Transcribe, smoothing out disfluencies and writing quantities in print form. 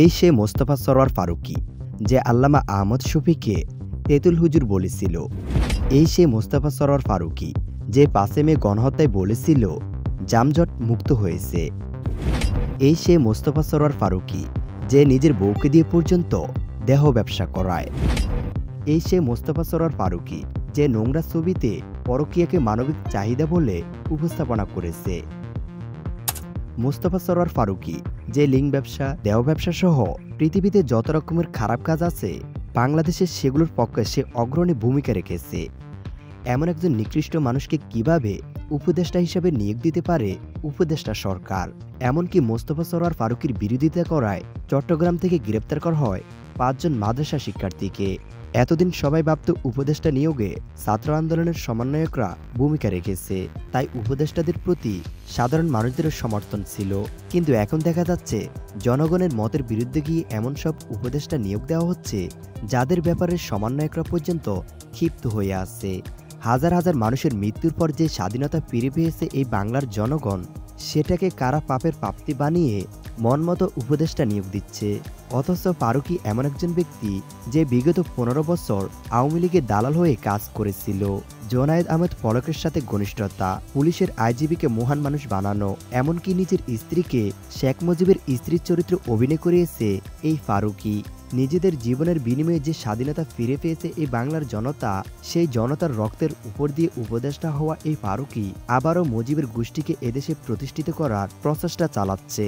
এই সে মোস্তফা সরোয়ার ফারুকী যে আল্লামা আহমদ শফীকে তেঁতুল হুজুর বলেছিল। এই সে মোস্তফা সরোয়ার ফারুকী যে ৫ মে গণহত্যায় বলেছিল যানজট মুক্ত হয়েছে। এই সে মোস্তফা সরোয়ার ফারুকী যে নিজের বউকে দিয়ে পর্যন্ত দেহ ব্যবসা করায়। এই সে মোস্তফা সরোয়ার ফারুকী যে নোংরা ছবিতে পরকীয়াকে মানবিক চাহিদা বলে উপস্থাপনা করেছে। মোস্তফা সরোয়ার ফারুকী যে লিঙ্গ ব্যবসা, দেহ ব্যবসা সহ পৃথিবীতে যত রকমের খারাপ কাজ আছে বাংলাদেশে সেগুলোর পক্ষে সে অগ্রণী ভূমিকা রেখেছে। এমন একজন নিকৃষ্ট মানুষকে কিভাবে উপদেষ্টা হিসেবে নিয়োগ দিতে পারে উপদেষ্টা সরকার? এমনকি মোস্তফা সরোয়ার ফারুকীর বিরোধিতা করায় চট্টগ্রাম থেকে গ্রেপ্তার করা হয় ৫ জন মাদ্রাসা শিক্ষার্থীকে। এতদিন সবাই ভাবত উপদেষ্টা নিয়োগে ছাত্র আন্দোলনের সমন্বয়করা ভূমিকা রেখেছে, তাই উপদেষ্টাদের প্রতি সাধারণ মানুষদেরও সমর্থন ছিল। কিন্তু এখন দেখা যাচ্ছে জনগণের মতের বিরুদ্ধে গিয়ে এমন সব উপদেষ্টা নিয়োগ দেওয়া হচ্ছে যাদের ব্যাপারে সমন্বয়করা পর্যন্ত ক্ষিপ্ত হয়ে আছে। হাজার হাজার মানুষের মৃত্যুর পর যে স্বাধীনতা ফিরে পেয়েছে এই বাংলার জনগণ, সেটাকে কারা পাপের প্রাপ্তি বানিয়ে মনমতো উপদেষ্টা নিয়োগ দিচ্ছে। অথচ ফারুকী এমন একজন ব্যক্তি যে বিগত ১৫ বছর আওয়ামী লীগের দালাল হয়ে কাজ করেছিল। জোনায়েদ আহমেদ পলকের সাথে ঘনিষ্ঠতা, পুলিশের আইজিবিকে মহান মানুষ বানানো, এমনকি নিজের স্ত্রীকে শেখ মুজিবের স্ত্রীর চরিত্রে অভিনয় করিয়েছে এই ফারুকী। নিজেদের জীবনের বিনিময়ে যে স্বাধীনতা ফিরে পেয়েছে এই বাংলার জনতা, সেই জনতার রক্তের উপর দিয়ে উপদেষ্টা হওয়া এই ফারুকী আবারও মুজিবের গোষ্ঠীকে এদেশে প্রতিষ্ঠিত করার প্রচেষ্টা চালাচ্ছে।